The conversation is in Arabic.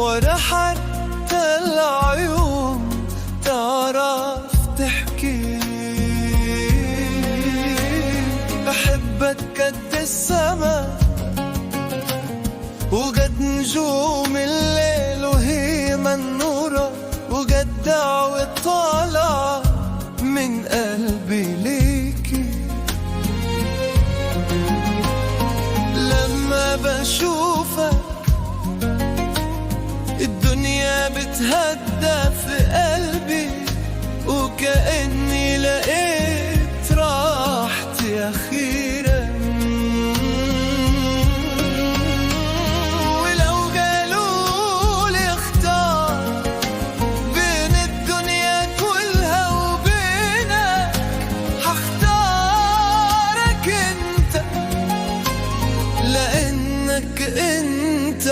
ولا حتى العيون تعرف تحكي. بحبك قد السما وقد نجوم الليل وهي منورة، وقد دعوة طالعة من قلبي ليكي. لما بشوفك الدنيا بتهدى في قلبي، وكأني لقيت راحتي أخيرا. ولو قالوا لي اختار بين الدنيا كلها وبينك، هختارك انت، لأنك انت